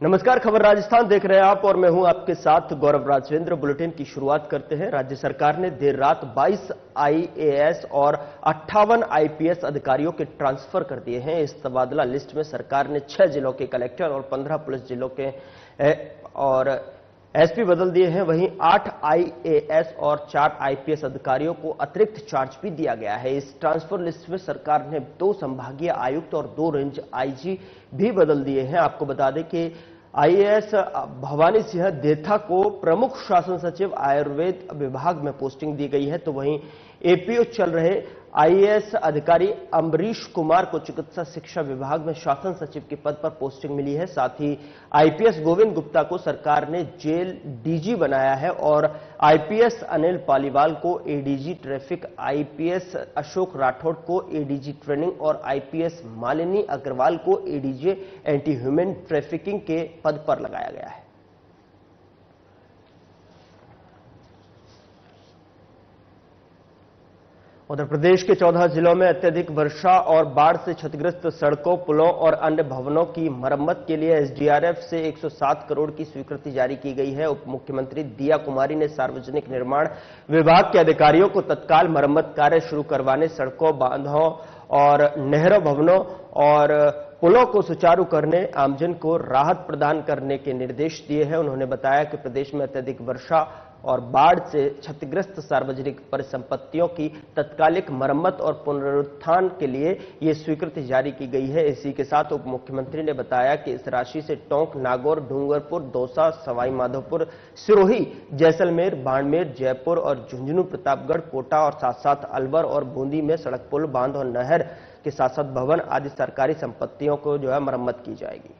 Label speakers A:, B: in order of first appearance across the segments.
A: नमस्कार, खबर राजस्थान देख रहे हैं आप और मैं हूं आपके साथ गौरव राजवेंद्र। बुलेटिन की शुरुआत करते हैं। राज्य सरकार ने देर रात 22 आईएएस और 58 आईपीएस अधिकारियों के ट्रांसफर कर दिए हैं। इस तबादला लिस्ट में सरकार ने 6 जिलों के कलेक्टर और 15 पुलिस जिलों के और एसपी बदल दिए हैं। वहीं 8 आईएएस और 4 आईपीएस अधिकारियों को अतिरिक्त चार्ज भी दिया गया है। इस ट्रांसफर लिस्ट में सरकार ने 2 संभागीय आयुक्त और 2 रेंज आईजी भी बदल दिए हैं। आपको बता दें कि आईएएस भवानी सिंह देथा को प्रमुख शासन सचिव आयुर्वेद विभाग में पोस्टिंग दी गई है, तो वहीं एपीओ चल रहे आईएएस अधिकारी अम्बरीश कुमार को चिकित्सा शिक्षा विभाग में शासन सचिव के पद पर पोस्टिंग मिली है। साथ ही आईपीएस गोविंद गुप्ता को सरकार ने जेल डीजी बनाया है और आईपीएस अनिल पालीवाल को ADG traffic, IPS Ashok Rathore को एडीजी ट्रेनिंग और आईपीएस मालिनी अग्रवाल को एडीजी एंटी ह्यूमन ट्रैफिकिंग के पद पर लगाया गया है। उत्तर प्रदेश के 14 जिलों में अत्यधिक वर्षा और बाढ़ से क्षतिग्रस्त सड़कों, पुलों और अन्य भवनों की मरम्मत के लिए एसडीआरएफ से 107 करोड़ की स्वीकृति जारी की गई है। उप मुख्यमंत्री दिया कुमारी ने सार्वजनिक निर्माण विभाग के अधिकारियों को तत्काल मरम्मत कार्य शुरू करवाने, सड़कों, बांधों और नहरों, भवनों और पुलों को सुचारू करने, आमजन को राहत प्रदान करने के निर्देश दिए हैं। उन्होंने बताया कि प्रदेश में अत्यधिक वर्षा और बाढ़ से क्षतिग्रस्त सार्वजनिक परिसंपत्तियों की तत्कालिक मरम्मत और पुनरुत्थान के लिए ये स्वीकृति जारी की गई है। इसी के साथ उप मुख्यमंत्री ने बताया कि इस राशि से टोंक, नागौर, डूंगरपुर, दौसा, सवाई माधोपुर, सिरोही, जैसलमेर, बाड़मेर, जयपुर और झुंझुनू, प्रतापगढ़, कोटा और साथ साथ अलवर और बूंदी में सड़क, पुल, बांध और नहर के साथ साथ भवन आदि सरकारी संपत्तियों को मरम्मत की जाएगी।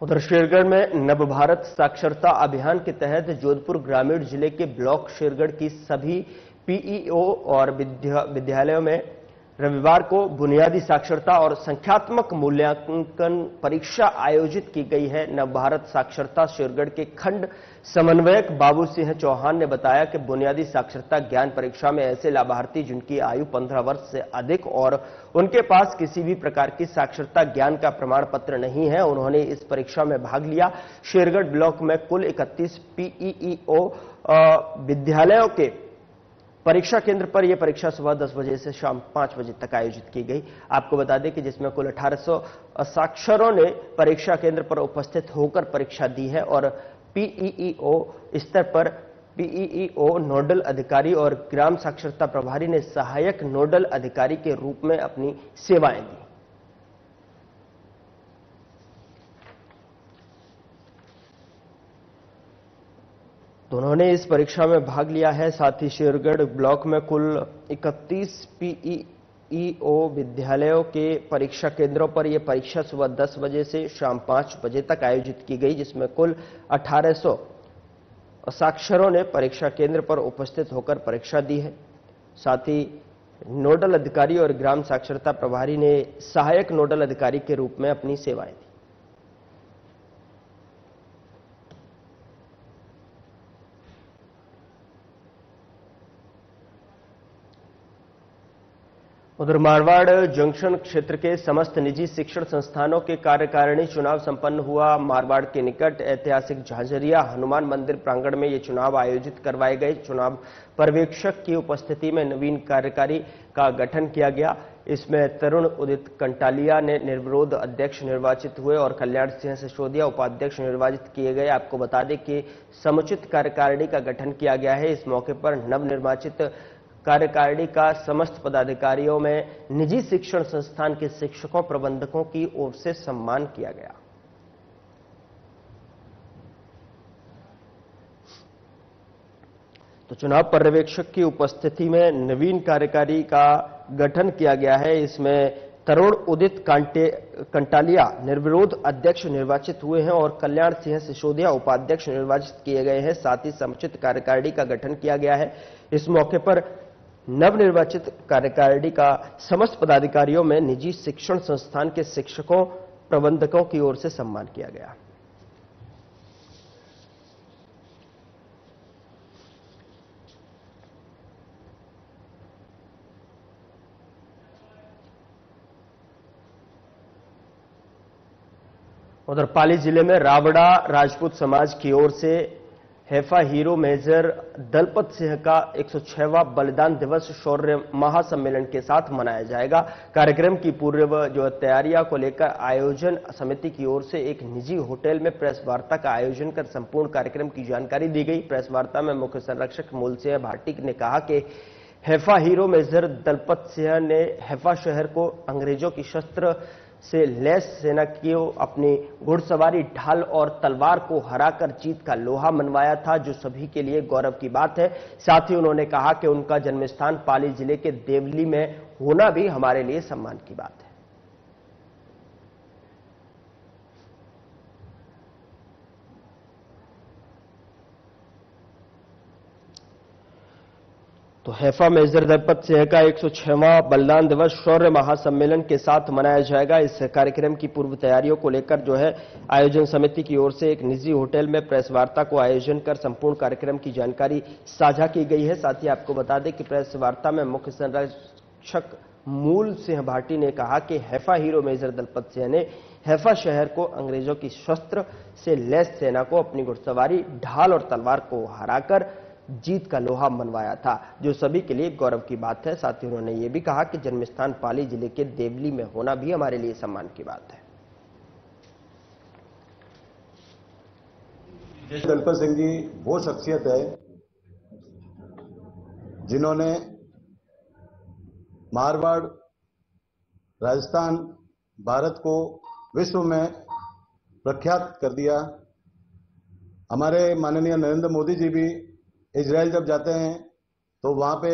A: उधर शेरगढ़ में नवभारत साक्षरता अभियान के तहत जोधपुर ग्रामीण जिले के ब्लॉक शेरगढ़ की सभी पीईओ और विद्यालयों में रविवार को बुनियादी साक्षरता और संख्यात्मक मूल्यांकन परीक्षा आयोजित की गई है। नवभारत साक्षरता शेरगढ़ के खंड समन्वयक बाबू सिंह चौहान ने बताया कि बुनियादी साक्षरता ज्ञान परीक्षा में ऐसे लाभार्थी जिनकी आयु 15 वर्ष से अधिक और उनके पास किसी भी प्रकार की साक्षरता ज्ञान का प्रमाण पत्र नहीं है, उन्होंने इस परीक्षा में भाग लिया। शेरगढ़ ब्लॉक में कुल 31 पीईओ विद्यालयों के परीक्षा केंद्र पर यह परीक्षा सुबह 10 बजे से शाम 5 बजे तक आयोजित की गई। आपको बता दें कि जिसमें कुल 1800 साक्षरों ने परीक्षा केंद्र पर उपस्थित होकर परीक्षा दी है और पीईओ स्तर पर पीईओ नोडल अधिकारी और ग्राम साक्षरता प्रभारी ने सहायक नोडल अधिकारी के रूप में अपनी सेवाएं दी। उन्होंने इस परीक्षा में भाग लिया है। साथ ही शेरगढ़ ब्लॉक में कुल 31 पीईओ विद्यालयों के परीक्षा केंद्रों पर यह परीक्षा सुबह 10 बजे से शाम 5 बजे तक आयोजित की गई, जिसमें कुल 1800 साक्षरों ने परीक्षा केंद्र पर उपस्थित होकर परीक्षा दी है। साथ ही नोडल अधिकारी और ग्राम साक्षरता प्रभारी ने सहायक नोडल अधिकारी के रूप में अपनी सेवाएं दी। उधर मारवाड़ जंक्शन क्षेत्र के समस्त निजी शिक्षण संस्थानों के कार्यकारिणी चुनाव संपन्न हुआ। मारवाड़ के निकट ऐतिहासिक झांझरिया हनुमान मंदिर प्रांगण में ये चुनाव आयोजित करवाए गए। चुनाव पर्यवेक्षक की उपस्थिति में नवीन कार्यकारी का गठन किया गया। इसमें तरुण उदित कंटालिया ने निर्विरोध अध्यक्ष निर्वाचित हुए और कल्याण सिंह सिसोदिया उपाध्यक्ष निर्वाचित किए गए। आपको बता दें कि समुचित कार्यकारिणी का गठन किया गया है। इस मौके पर नवनिर्वाचित कार्यकारिणी का समस्त पदाधिकारियों में निजी शिक्षण संस्थान के शिक्षकों, प्रबंधकों की ओर से सम्मान किया गया। तो चुनाव पर्यवेक्षक की उपस्थिति में नवीन कार्यकारी का गठन किया गया है। इसमें तरुण उदित कंटालिया निर्विरोध अध्यक्ष निर्वाचित हुए हैं और कल्याण सिंह सिसोदिया उपाध्यक्ष निर्वाचित किए गए हैं। साथ ही समुचित कार्यकारिणी का गठन किया गया है। इस मौके पर नवनिर्वाचित कार्यकारिणी का समस्त पदाधिकारियों में निजी शिक्षण संस्थान के शिक्षकों, प्रबंधकों की ओर से सम्मान किया गया। उधर पाली जिले में रावड़ा राजपूत समाज की ओर से Haifa hero major Dalpat Singh का 106वां बलिदान दिवस शौर्य महासम्मेलन के साथ मनाया जाएगा। कार्यक्रम की पूर्व तैयारियां को लेकर आयोजन समिति की ओर से एक निजी होटल में प्रेस वार्ता का आयोजन कर संपूर्ण कार्यक्रम की जानकारी दी गई। प्रेस वार्ता में मुख्य संरक्षक मूल सिंह भाटी ने कहा कि Haifa hero major Dalpat Singh ने हैफा शहर को अंग्रेजों की शस्त्र से लैस सेना की अपनी घुड़सवारी ढाल और तलवार को हराकर जीत का लोहा मनवाया था, जो सभी के लिए गौरव की बात है। साथ ही उन्होंने कहा कि उनका जन्मस्थान पाली जिले के देवली में होना भी हमारे लिए सम्मान की बात है। तो हैफा मेजर दलपत सिंह का 106वां बलिदान दिवस शौर्य महासम्मेलन के साथ मनाया जाएगा। इस कार्यक्रम की पूर्व तैयारियों को लेकर आयोजन समिति की ओर से एक निजी होटल में प्रेस वार्ता को आयोजन कर संपूर्ण कार्यक्रम की जानकारी साझा की गई है। साथ ही आपको बता दें कि प्रेस वार्ता में मुख्य संरक्षक मूल सिंह भाटी ने कहा कि Haifa hero major Dalpat Singh ने हैफा शहर को अंग्रेजों की शस्त्र से लैस सेना को अपनी घुड़सवारी ढाल और तलवार को हराकर जीत का लोहा मनवाया था, जो सभी के लिए गौरव की बात है। साथ ही उन्होंने ये भी कहा कि जन्मस्थान पाली जिले के देवली में होना भी हमारे लिए सम्मान की बात है।
B: दलपत सिंह जी वो शख्सियत है जिन्होंने मारवाड़, राजस्थान, भारत को विश्व में प्रख्यात कर दिया। हमारे माननीय नरेंद्र मोदी जी भी इजराइल जब जाते हैं तो वहां पे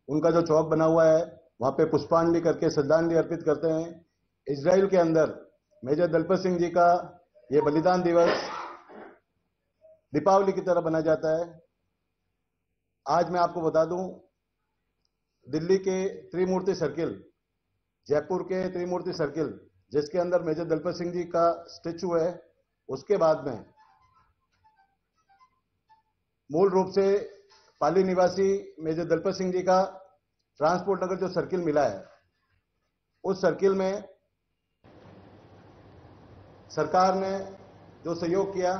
B: उनका जो चौक बना हुआ है वहां पे पुष्पांजलि करके श्रद्धांजलि अर्पित करते हैं। इजराइल के अंदर मेजर दलपत सिंह जी का ये बलिदान दिवस दीपावली की तरह मनाया जाता है। आज मैं आपको बता दूं, दिल्ली के त्रिमूर्ति सर्किल, जयपुर के त्रिमूर्ति सर्किल, जिसके अंदर मेजर दलपत सिंह जी का स्टैचू है, उसके बाद में मूल रूप से पाली निवासी मेजर दलपत सिंह जी का ट्रांसपोर्ट नगर जो सर्किल मिला है, उस सर्किल में सरकार ने जो सहयोग किया,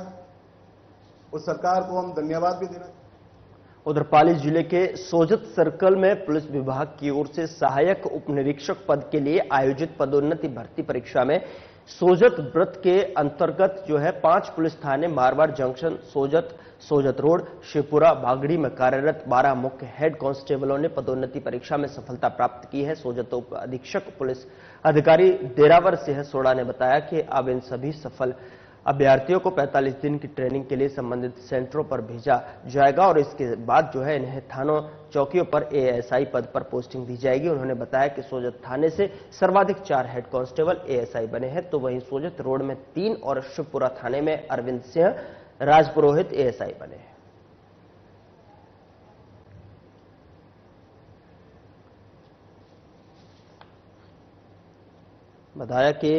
B: उस सरकार को हम धन्यवाद भी देना।
A: उधर पाली जिले के सोजत सर्कल में पुलिस विभाग की ओर से सहायक उप निरीक्षक पद के लिए आयोजित पदोन्नति भर्ती परीक्षा में सोजत वृत्त के अंतर्गत 5 पुलिस थाने मारवाड़ जंक्शन, सोजत रोड, शिवपुरा, बागड़ी में कार्यरत 12 मुख्य हेड कांस्टेबलों ने पदोन्नति परीक्षा में सफलता प्राप्त की है। सोजत उप अधीक्षक पुलिस अधिकारी देरावर सिंह सोड़ा ने बताया कि अब इन सभी सफल अभ्यर्थियों को 45 दिन की ट्रेनिंग के लिए संबंधित सेंटरों पर भेजा जाएगा और इसके बाद इन्हें थानों चौकियों पर एएसआई पद पर पोस्टिंग दी जाएगी। उन्होंने बताया कि सोजत थाने से सर्वाधिक 4 हेड कांस्टेबल एएसआई बने हैं, तो वहीं सोजत रोड में 3 और शिवपुरा थाने में अरविंद सिंह राजपुरोहित एएसआई बने हैं। बताया कि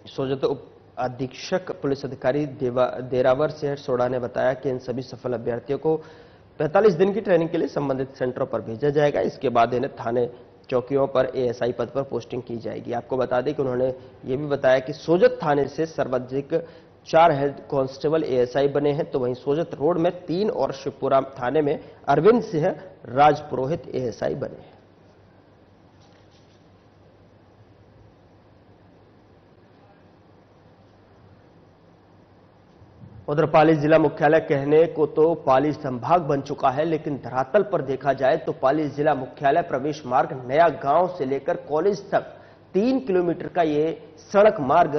A: सोजत उप अधीक्षक पुलिस अधिकारी देरावर सिंह सोड़ा ने बताया कि इन सभी सफल अभ्यर्थियों को 45 दिन की ट्रेनिंग के लिए संबंधित सेंटरों पर भेजा जाएगा। इसके बाद इन्हें थाने चौकियों पर एएसआई पद पर पोस्टिंग की जाएगी। आपको बता दें कि उन्होंने ये भी बताया कि सोजत थाने से सर्वाधिक 4 हेड कांस्टेबल एएसआई बने हैं, तो वहीं सोजत रोड में 3 और शिवपुरा थाने में अरविंद सिंह राजपुरोहित एएसआई बने हैं। उधर पाली जिला मुख्यालय कहने को तो पाली संभाग बन चुका है, लेकिन धरातल पर देखा जाए तो पाली जिला मुख्यालय प्रवेश मार्ग नया गांव से लेकर कॉलेज तक 3 किलोमीटर का ये सड़क मार्ग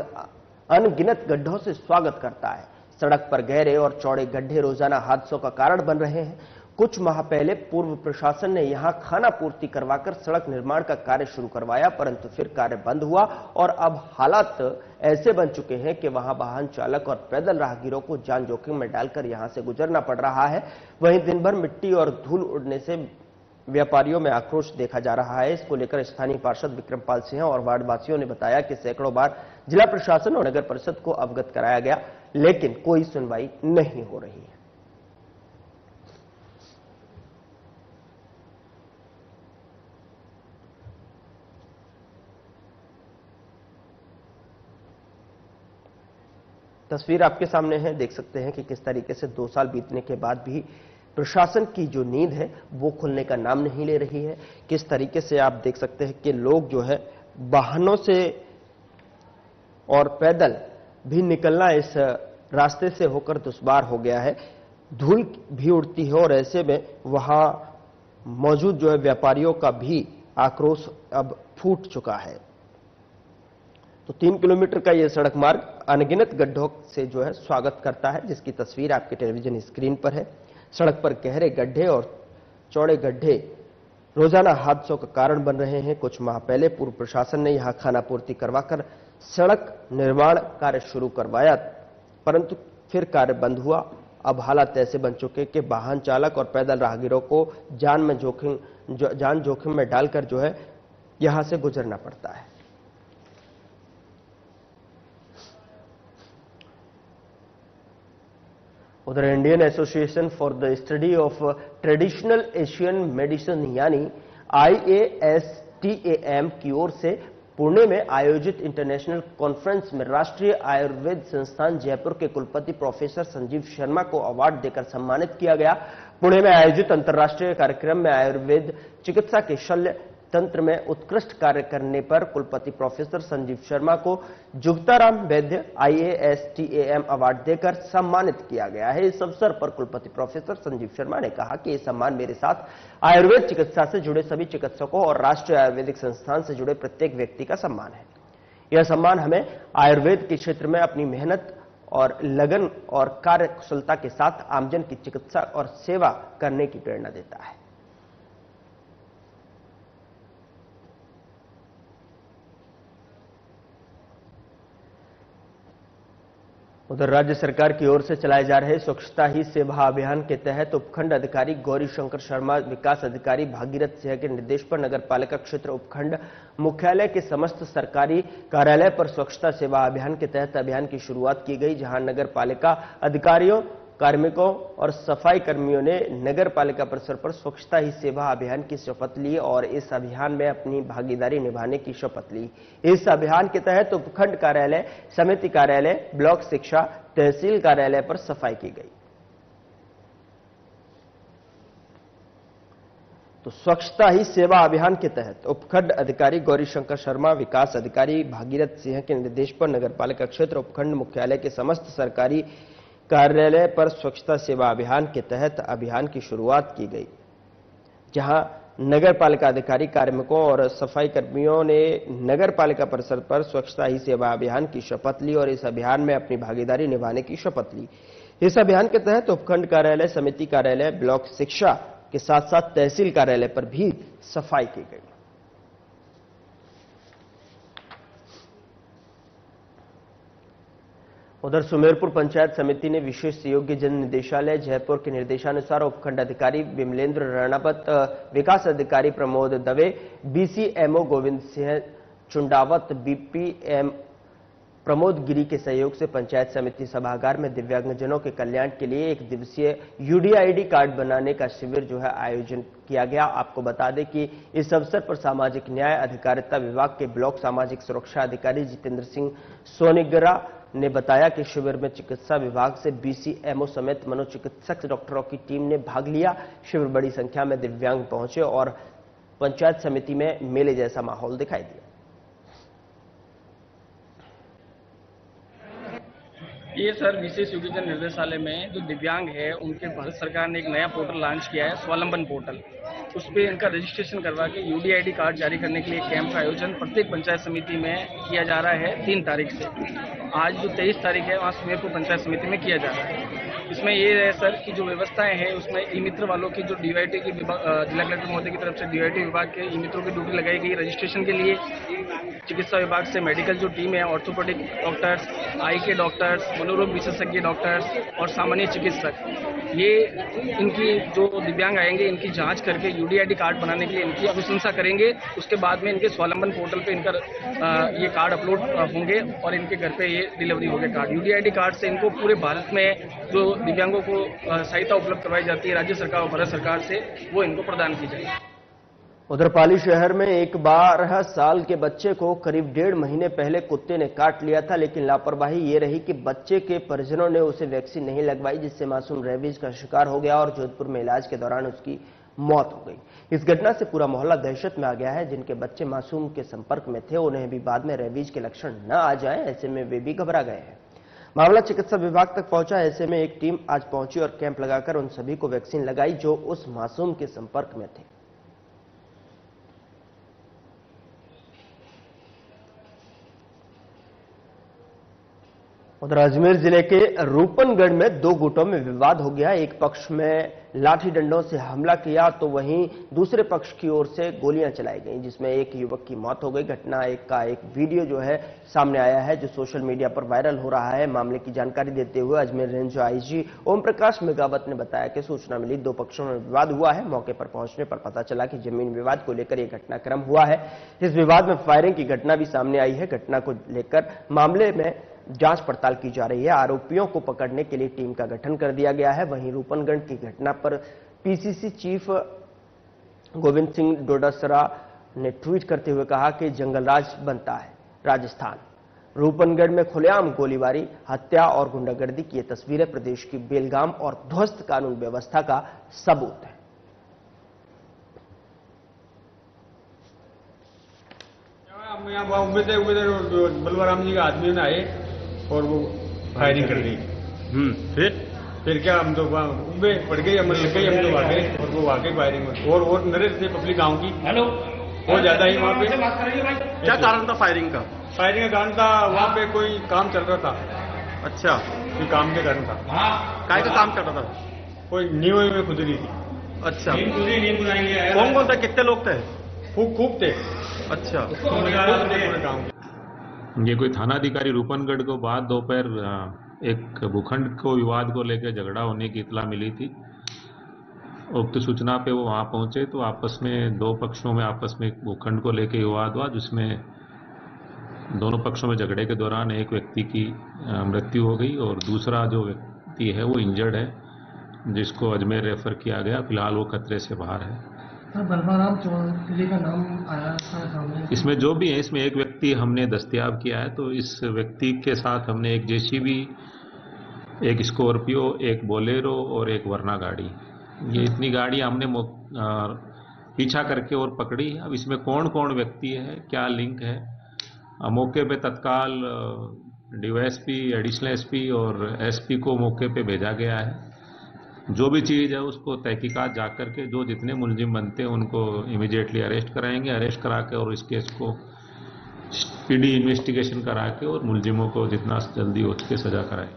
A: अनगिनत गड्ढों से स्वागत करता है। सड़क पर गहरे और चौड़े गड्ढे रोजाना हादसों का कारण बन रहे हैं। कुछ माह पहले पूर्व प्रशासन ने यहां खाना पूर्ति करवाकर सड़क निर्माण का कार्य शुरू करवाया, परंतु फिर कार्य बंद हुआ और अब हालात ऐसे बन चुके हैं कि वहां वाहन चालक और पैदल राहगीरों को जान जोखिम में डालकर यहां से गुजरना पड़ रहा है। वहीं दिन भर मिट्टी और धूल उड़ने से व्यापारियों में आक्रोश देखा जा रहा है। इसको लेकर स्थानीय पार्षद विक्रमपाल सिंह और वार्डवासियों ने बताया कि सैकड़ों बार जिला प्रशासन और नगर परिषद को अवगत कराया गया, लेकिन कोई सुनवाई नहीं हो रही है। तस्वीर आपके सामने है, देख सकते हैं कि किस तरीके से 2 साल बीतने के बाद भी प्रशासन की जो नींद है वो खुलने का नाम नहीं ले रही है। किस तरीके से आप देख सकते हैं कि लोग जो है वाहनों से और पैदल भी निकलना इस रास्ते से होकर दुश्वार हो गया है। धूल भी उड़ती है और ऐसे में वहां मौजूद जो है व्यापारियों का भी आक्रोश अब फूट चुका है। तो 3 किलोमीटर का यह सड़क मार्ग अनगिनत गड्ढों से जो है स्वागत करता है, जिसकी तस्वीर आपके टेलीविजन स्क्रीन पर है। सड़क पर गहरे गड्ढे और चौड़े गड्ढे रोजाना हादसों का कारण बन रहे हैं। कुछ माह पहले पूर्व प्रशासन ने यहां खानापूर्ति करवाकर सड़क निर्माण कार्य शुरू करवाया, परंतु फिर कार्य बंद हुआ। अब हालात ऐसे बन चुके कि वाहन चालक और पैदल राहगीरों को जान जोखिम में डालकर जो है यहां से गुजरना पड़ता है। उधर Indian association for the study of traditional Asian medicine यानी IASTAM की ओर से पुणे में आयोजित इंटरनेशनल कॉन्फ्रेंस में राष्ट्रीय आयुर्वेद संस्थान जयपुर के कुलपति प्रोफेसर संजीव शर्मा को अवार्ड देकर सम्मानित किया गया। पुणे में आयोजित अंतर्राष्ट्रीय कार्यक्रम में आयुर्वेद चिकित्सा के शल्य तंत्र में उत्कृष्ट कार्य करने पर कुलपति प्रोफेसर संजीव शर्मा को जुगताराम वैद्य IASTAM अवार्ड देकर सम्मानित किया गया है। इस अवसर पर कुलपति प्रोफेसर संजीव शर्मा ने कहा कि यह सम्मान मेरे साथ आयुर्वेद चिकित्सा से जुड़े सभी चिकित्सकों और राष्ट्रीय आयुर्वेदिक संस्थान से जुड़े प्रत्येक व्यक्ति का सम्मान है। यह सम्मान हमें आयुर्वेद के क्षेत्र में अपनी मेहनत और लगन और कार्यकुशलता के साथ आमजन की चिकित्सा और सेवा करने की प्रेरणा देता है। उधर राज्य सरकार की ओर से चलाए जा रहे स्वच्छता ही सेवा अभियान के तहत उपखंड अधिकारी गौरी शंकर शर्मा, विकास अधिकारी भागीरथ सिंह के निर्देश पर नगर पालिका क्षेत्र उपखंड मुख्यालय के समस्त सरकारी कार्यालय पर स्वच्छता सेवा अभियान के तहत अभियान की शुरुआत की गई, जहां नगर पालिका अधिकारियों, कार्मिकों और सफाई कर्मियों ने नगर पालिका परिसर पर स्वच्छता ही सेवा अभियान की शपथ ली और इस अभियान में अपनी भागीदारी निभाने की शपथ ली। इस अभियान के तहत उपखंड कार्यालय, समिति कार्यालय, ब्लॉक शिक्षा, तहसील कार्यालय पर सफाई की गई। तो स्वच्छता ही सेवा अभियान के तहत उपखंड अधिकारी गौरी शंकर शर्मा, विकास अधिकारी भागीरथ सिंह के निर्देश पर नगर पालिका क्षेत्र उपखंड मुख्यालय के समस्त सरकारी कार्यालय पर स्वच्छता सेवा अभियान के तहत अभियान की शुरुआत की गई, जहां नगर पालिका अधिकारी, कार्मिकों और सफाई कर्मियों ने नगर पालिका परिसर पर स्वच्छता ही सेवा अभियान की शपथ ली और इस अभियान में अपनी भागीदारी निभाने की शपथ ली। इस अभियान के तहत उपखंड कार्यालय, समिति कार्यालय, ब्लॉक शिक्षा के साथ साथ तहसील कार्यालय पर भी सफाई की गई। उधर सुमेरपुर पंचायत समिति ने विशेष योग्य जन निदेशालय जयपुर के निर्देशानुसार उपखंड अधिकारी विमलेंद्र राणावत, विकास अधिकारी प्रमोद दवे, BCMO गोविंद सिंह चुंडावत, BPM प्रमोद गिरी के सहयोग से पंचायत समिति सभागार में दिव्यांगजनों के कल्याण के लिए 1 दिवसीय UDID कार्ड बनाने का शिविर जो है आयोजन किया गया। आपको बता दें कि इस अवसर पर सामाजिक न्याय अधिकारिता विभाग के ब्लॉक सामाजिक सुरक्षा अधिकारी जितेंद्र सिंह सोनिगरा ने बताया कि शिविर में चिकित्सा विभाग से BCMO समेत मनोचिकित्सक डॉक्टरों की टीम ने भाग लिया। शिविर बड़ी संख्या में दिव्यांग पहुंचे और पंचायत समिति में मेले जैसा माहौल दिखाई दिया।
C: ये सर विशेष योग्यजन निर्देशालय में जो दिव्यांग है उनके भारत सरकार ने एक नया पोर्टल लॉन्च किया है, स्वावलंबन पोर्टल। उस पर इनका रजिस्ट्रेशन करवा के UDID कार्ड जारी करने के लिए कैंप का आयोजन प्रत्येक पंचायत समिति में किया जा रहा है 3 तारीख से। आज जो 23 तारीख है वहाँ सुमेरपुर पंचायत समिति में किया जा रहा है। इसमें ये है सर कि जो व्यवस्थाएं हैं उसमें ई-मित्र वालों की जो DYT की जिला कलेक्टर महोदय की तरफ से DYT विभाग के ई-मित्रों की ड्यूटी लगाई गई रजिस्ट्रेशन के लिए। चिकित्सा विभाग से मेडिकल जो टीम है, ऑर्थोपेडिक डॉक्टर्स, आई के डॉक्टर्स, मनोरोग विशेषज्ञ डॉक्टर्स और सामान्य चिकित्सक, ये इनकी जो दिव्यांग आएंगे इनकी जांच करके UDID कार्ड बनाने के लिए इनकी अनुशंसा करेंगे। उसके बाद में इनके स्वावलंबन पोर्टल पे इनका ये कार्ड अपलोड होंगे और इनके घर पे ये डिलीवरी होंगे कार्ड। UDID कार्ड से इनको पूरे भारत में जो दिव्यांगों को सहायता उपलब्ध करवाई जाती है राज्य सरकार और भारत सरकार से, वो इनको प्रदान की जाएगी।
A: उधर पाली शहर में एक 12 साल के बच्चे को करीब 1.5 महीने पहले कुत्ते ने काट लिया था, लेकिन लापरवाही ये रही कि बच्चे के परिजनों ने उसे वैक्सीन नहीं लगवाई, जिससे मासूम रेबीज का शिकार हो गया और जोधपुर में इलाज के दौरान उसकी मौत हो गई। इस घटना से पूरा मोहल्ला दहशत में आ गया है। जिनके बच्चे मासूम के संपर्क में थे, उन्हें भी बाद में रेबीज के लक्षण न आ जाए, ऐसे में वे भी घबरा गए हैं। मामला चिकित्सा विभाग तक पहुंचा। ऐसे में एक टीम आज पहुंची और कैंप लगाकर उन सभी को वैक्सीन लगाई जो उस मासूम के संपर्क में थे। उधर अजमेर जिले के रूपनगढ़ में 2 गुटों में विवाद हो गया। एक पक्ष में लाठी डंडों से हमला किया तो वहीं दूसरे पक्ष की ओर से गोलियां चलाई गईं, जिसमें एक युवक की मौत हो गई। घटना का एक वीडियो जो है सामने आया है, जो सोशल मीडिया पर वायरल हो रहा है। मामले की जानकारी देते हुए अजमेर रेंज आईजी ओम प्रकाश मेघावत ने बताया कि सूचना मिली 2 पक्षों में विवाद हुआ है। मौके पर पहुंचने पर पता चला कि जमीन विवाद को लेकर यह घटनाक्रम हुआ है। इस विवाद में फायरिंग की घटना भी सामने आई है। घटना को लेकर मामले में जांच पड़ताल की जा रही है। आरोपियों को पकड़ने के लिए टीम का गठन कर दिया गया है। वहीं रूपनगढ़ की घटना पर पीसीसी चीफ गोविंद सिंह डोडासरा ने ट्वीट करते हुए कहा कि जंगलराज बनता है राजस्थान। रूपनगढ़ में खुलेआम गोलीबारी, हत्या और गुंडागर्दी की ये तस्वीरें प्रदेश की बेलगाम और ध्वस्त कानून व्यवस्था का सबूत है।
D: हम यहाँ उम्मीद बलवाराम जी के आदमी में आए और वो फायरिंग कर दी। फिर क्या हम तो उम्मीद पड़ गई, हम लग गई, हम तो आ गए और वो आगे फायरिंग और नरेश थे पब्लिक गांव की। हेलो, बहुत ज्यादा ही वहाँ पे।
E: क्या कारण था फायरिंग का?
D: फायरिंग का कारण था वहाँ पे कोई काम चल रहा था।
E: अच्छा,
D: कोई काम के कारण था।
E: काय का काम चल रहा था?
D: कोई नींव में खुदरी थी।
E: अच्छा,
D: कौन
E: कौन था, कितने लोग थे?
D: खूब थे।
E: अच्छा,
F: ये कोई थानाधिकारी रूपनगढ़ को बाद दोपहर एक भूखंड को विवाद को लेकर झगड़ा होने की इतला मिली थी। उक्त सूचना पे वो वहां पहुंचे तो आपस में 2 पक्षों में आपस में भूखंड को लेकर विवाद हुआ, जिसमें दोनों पक्षों में झगड़े के दौरान एक व्यक्ति की मृत्यु हो गई और दूसरा जो व्यक्ति है वो इंजर्ड है, जिसको अजमेर रेफर किया गया। फिलहाल वो खतरे से बाहर है।
G: बलवाराम चौधरी का नाम आया था।
F: इसमें जो भी है, इसमें एक व्यक्ति हमने दस्तयाब किया है। तो इस व्यक्ति के साथ हमने एक जेसीबी, एक स्कॉर्पियो, एक बोलेरो और एक वर्ना गाड़ी, ये इतनी गाड़ी हमने पीछा करके और पकड़ी। अब इसमें कौन कौन व्यक्ति है, क्या लिंक है, मौके पे तत्काल डीवाईएसपी, एडिशनल एसपी और एसपी को मौके पे भेजा गया है। जो भी चीज़ है उसको तहकीकात जाकर के जो जितने मुलजिम बनते हैं उनको इमीडिएटली अरेस्ट कराएंगे। अरेस्ट करा के और इस केस को स्पीडी इन्वेस्टिगेशन करा के और मुलजिमों को जितना जल्दी हो सके सजा कराएं।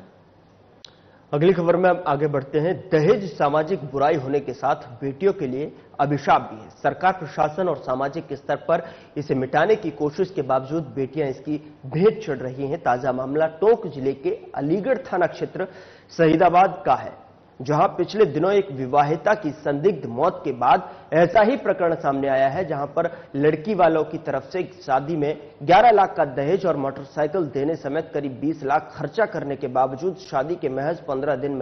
A: अगली खबर में अब आगे बढ़ते हैं। दहेज सामाजिक बुराई होने के साथ बेटियों के लिए अभिशाप भी है। सरकार, प्रशासन और सामाजिक स्तर पर इसे मिटाने की कोशिश के बावजूद बेटियां इसकी भेंट चढ़ रही हैं। ताजा मामला टोंक जिले के अलीगढ़ थाना क्षेत्र शहीदाबाद का है, जहां पिछले दिनों एक विवाहिता की संदिग्ध मौत के बाद ऐसा ही प्रकरण सामने आया है, जहां पर लड़की वालों की तरफ से शादी में 11 लाख का दहेज और मोटरसाइकिल देने समेत करीब 20 लाख खर्चा करने के बावजूद शादी के महज 15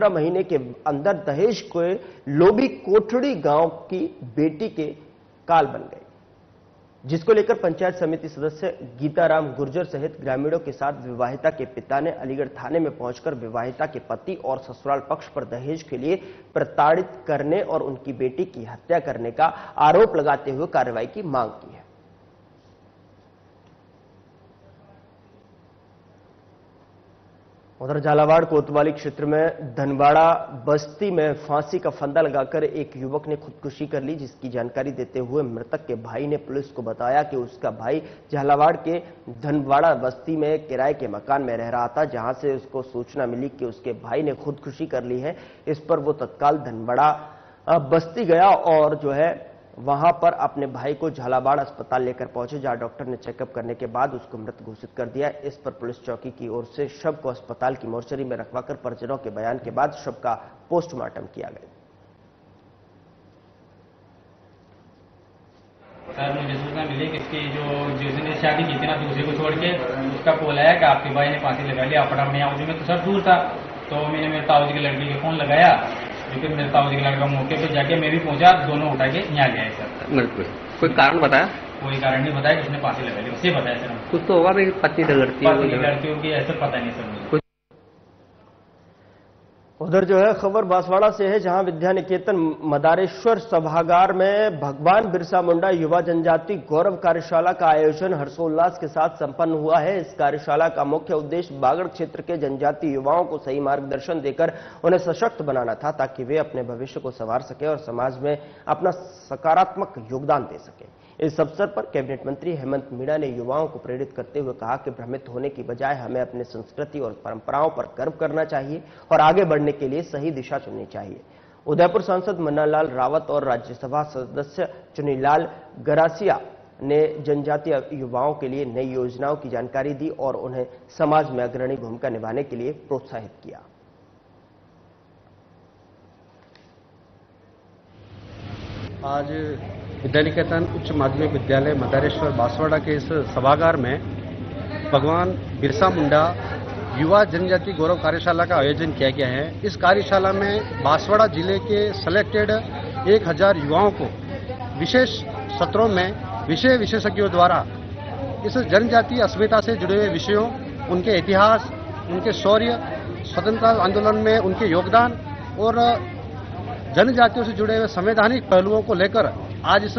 A: महीने के अंदर दहेज को लोभी कोठड़ी गांव की बेटी के काल बन गए, जिसको लेकर पंचायत समिति सदस्य गीताराम गुर्जर सहित ग्रामीणों के साथ विवाहिता के पिता ने अलीगढ़ थाने में पहुंचकर विवाहिता के पति और ससुराल पक्ष पर दहेज के लिए प्रताड़ित करने और उनकी बेटी की हत्या करने का आरोप लगाते हुए कार्रवाई की मांग की है। उधर झालावाड़ कोतवाली क्षेत्र में धनवाड़ा बस्ती में फांसी का फंदा लगाकर एक युवक ने खुदकुशी कर ली, जिसकी जानकारी देते हुए मृतक के भाई ने पुलिस को बताया कि उसका भाई झालावाड़ के धनवाड़ा बस्ती में किराए के मकान में रह रहा था, जहां से उसको सूचना मिली कि उसके भाई ने खुदकुशी कर ली है। इस पर वो तत्काल धनवाड़ा बस्ती गया और जो है वहां पर अपने भाई को झालावाड़ अस्पताल लेकर पहुंचे, जहां डॉक्टर ने चेकअप करने के बाद उसको मृत घोषित कर दिया। इस पर पुलिस चौकी की ओर से शव को अस्पताल की मोर्चरी में रखवाकर परिजनों के बयान के बाद शव का पोस्टमार्टम किया गया।
H: सर, मुझे सूचना मिली कि इसकी जिसने शादी की थी ना दूसरे को छोड़ के, उसका कॉल आया कि आपके भाई ने फांसी लगा लिया। फटाफट यहाँ में तो सर दूर था, तो मैंने मेरे ताऊ जी की लड़की के फोन लगाया लेकिन मेरे ताऊ जी का लड़का मौके पे जाके मैं भी पहुंचा, दोनों उठा के यहाँ गए सर।
E: बिल्कुल। कोई कारण बताया?
H: कोई कारण नहीं बताया कि उसने फांसी लगा ली, उससे बताया सर हमको।
E: कुछ तो होगा भाई, पत्नी झगड़ती है,
H: लड़की होगी ऐसा पता नहीं सर मुझे।
A: उधर जो है खबर बांसवाड़ा से है, जहां विद्या निकेतन मदारेश्वर सभागार में भगवान बिरसा मुंडा युवा जनजाति गौरव कार्यशाला का आयोजन हर्षोल्लास के साथ संपन्न हुआ है। इस कार्यशाला का मुख्य उद्देश्य बागड़ क्षेत्र के जनजाति युवाओं को सही मार्गदर्शन देकर उन्हें सशक्त बनाना था, ताकि वे अपने भविष्य को संवार सके और समाज में अपना सकारात्मक योगदान दे सके। इस अवसर पर कैबिनेट मंत्री हेमंत मीणा ने युवाओं को प्रेरित करते हुए कहा कि भ्रमित होने की बजाय हमें अपने संस्कृति और परंपराओं पर गर्व करना चाहिए और आगे बढ़ने के लिए सही दिशा चुननी चाहिए। उदयपुर सांसद मन्नालाल रावत और राज्यसभा सदस्य चुनीलाल गरासिया ने जनजातीय युवाओं के लिए नई योजनाओं की जानकारी दी और उन्हें समाज में अग्रणी भूमिका निभाने के लिए प्रोत्साहित किया।
I: आज विद्या निकेतन उच्च माध्यमिक विद्यालय मदारेश्वर बांसवाड़ा के इस सभागार में भगवान बिरसा मुंडा युवा जनजाति गौरव कार्यशाला का आयोजन किया गया है। इस कार्यशाला में बांसवाड़ा जिले के सेलेक्टेड 1000 युवाओं को विशेष सत्रों में विषय विशेषज्ञों द्वारा इस जनजातीय अस्मिता से जुड़े हुए विषयों, उनके इतिहास, उनके शौर्य, स्वतंत्रता आंदोलन में उनके योगदान और जनजातियों से जुड़े हुए संवैधानिक पहलुओं को लेकर आज इस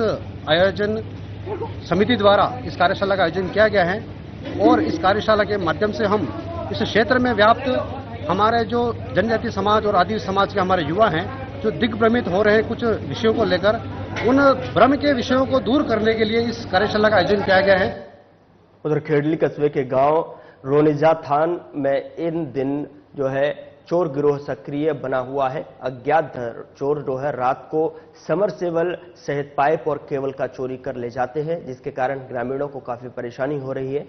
I: आयोजन समिति द्वारा इस कार्यशाला का आयोजन किया गया है। और इस कार्यशाला के माध्यम से हम इस क्षेत्र में व्याप्त हमारे जो जनजातीय समाज और आदिवासी समाज के हमारे युवा हैं, जो दिग्भ्रमित हो रहे हैं कुछ विषयों को लेकर, उन भ्रम के विषयों को दूर करने के लिए इस कार्यशाला का आयोजन किया गया है।
A: उधर खेड़ली कस्बे के गांव रोनिजा थान में इन दिन जो है चोर गिरोह सक्रिय बना हुआ है। अज्ञात चोर जो है रात को समरसेबल सहित पाइप और केबल का चोरी कर ले जाते हैं, जिसके कारण ग्रामीणों को काफी परेशानी हो रही है।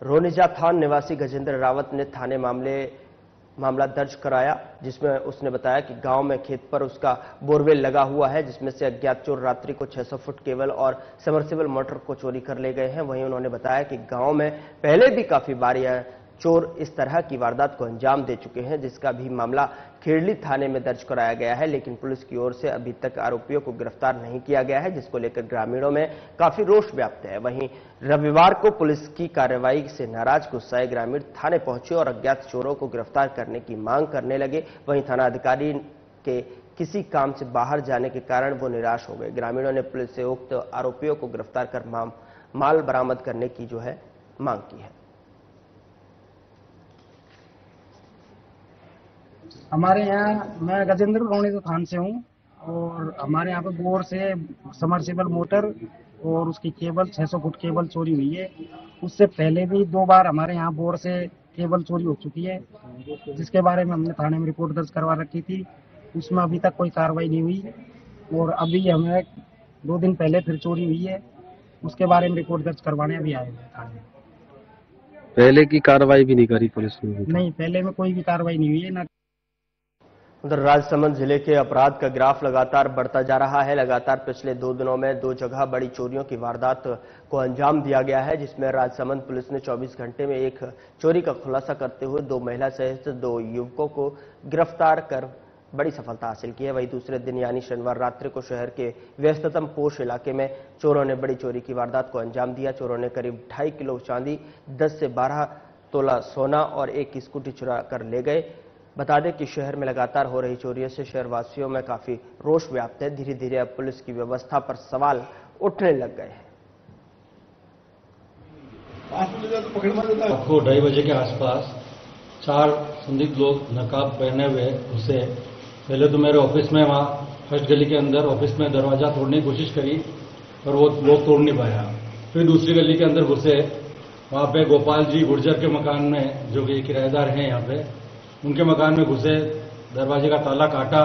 A: रोनिजा थान निवासी गजेंद्र रावत ने थाने मामला दर्ज कराया, जिसमें उसने बताया कि गांव में खेत पर उसका बोरवेल लगा हुआ है, जिसमें से अज्ञात चोर रात्रि को 600 फुट केबल और समरसेबल मोटर को चोरी कर ले गए हैं। वहीं उन्होंने बताया कि गांव में पहले भी काफी बार यह चोर इस तरह की वारदात को अंजाम दे चुके हैं, जिसका भी मामला खेड़ली थाने में दर्ज कराया गया है, लेकिन पुलिस की ओर से अभी तक आरोपियों को गिरफ्तार नहीं किया गया है, जिसको लेकर ग्रामीणों में काफी रोष व्याप्त है। वहीं रविवार को पुलिस की कार्रवाई से नाराज गुस्साए ग्रामीण थाने पहुंचे और अज्ञात चोरों को गिरफ्तार करने की मांग करने लगे। वहीं थानाधिकारी के किसी काम से बाहर जाने के कारण वो निराश हो गए। ग्रामीणों ने पुलिस से उक्त आरोपियों को गिरफ्तार कर माल बरामद करने की जो है मांग की है।
G: हमारे यहाँ, मैं गजेंद्र रोनिजा थान से हूँ और हमारे यहाँ पे बोर से समरसेबल मोटर और उसकी केबल 600 फुट केबल चोरी हुई है। उससे पहले भी 2 बार हमारे यहाँ बोर से केबल चोरी हो चुकी है, जिसके बारे में हमने थाने में रिपोर्ट दर्ज करवा रखी थी। उसमें अभी तक कोई कार्रवाई नहीं हुई और अभी हमें 2 दिन पहले फिर चोरी हुई है, उसके बारे में रिपोर्ट दर्ज करवाने अभी आए हैं थाने।
I: पहले की कार्रवाई भी नहीं करी पुलिस ने?
G: नहीं, पहले में कोई भी कार्रवाई नहीं हुई है। ना
A: उधर राजसमंद जिले के अपराध का ग्राफ लगातार बढ़ता जा रहा है। लगातार पिछले 2 दिनों में 2 जगह बड़ी चोरियों की वारदात को अंजाम दिया गया है, जिसमें राजसमंद पुलिस ने 24 घंटे में एक चोरी का खुलासा करते हुए 2 महिला सहित 2 युवकों को गिरफ्तार कर बड़ी सफलता हासिल की है। वहीं दूसरे दिन यानी शनिवार रात्रि को शहर के व्यस्ततम पोश इलाके में चोरों ने बड़ी चोरी की वारदात को अंजाम दिया। चोरों ने करीब 2.5 किलो चांदी, 10 से 12 तोला सोना और एक स्कूटी चुरा कर ले गए। बता दें कि शहर में लगातार हो रही चोरियों से शहरवासियों में काफी रोष व्याप्त है। धीरे धीरे अब पुलिस की व्यवस्था पर सवाल उठने लग गए हैं।
J: आपको 2:30 बजे के आसपास 4 संदिग्ध लोग नकाब पहने हुए घुसे। पहले तो मेरे ऑफिस में, वहाँ फर्स्ट गली के अंदर ऑफिस में दरवाजा तोड़ने की कोशिश करी और वो लोग तोड़ नहीं पाया। फिर दूसरी गली के अंदर घुसे, वहाँ पे गोपाल जी गुर्जर के मकान में, जो कि किराएदार हैं यहाँ पे, उनके मकान में घुसे, दरवाजे का ताला काटा,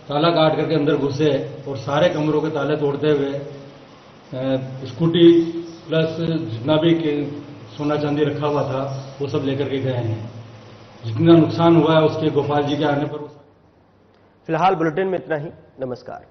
J: ताला काट करके अंदर घुसे और सारे कमरों के ताले तोड़ते हुए स्कूटी प्लस जितना भी सोना चांदी रखा हुआ था वो सब लेकर के गए हैं। जितना नुकसान हुआ है उसके गोपाल जी के आने पर।
A: फिलहाल बुलेटिन में इतना ही। नमस्कार।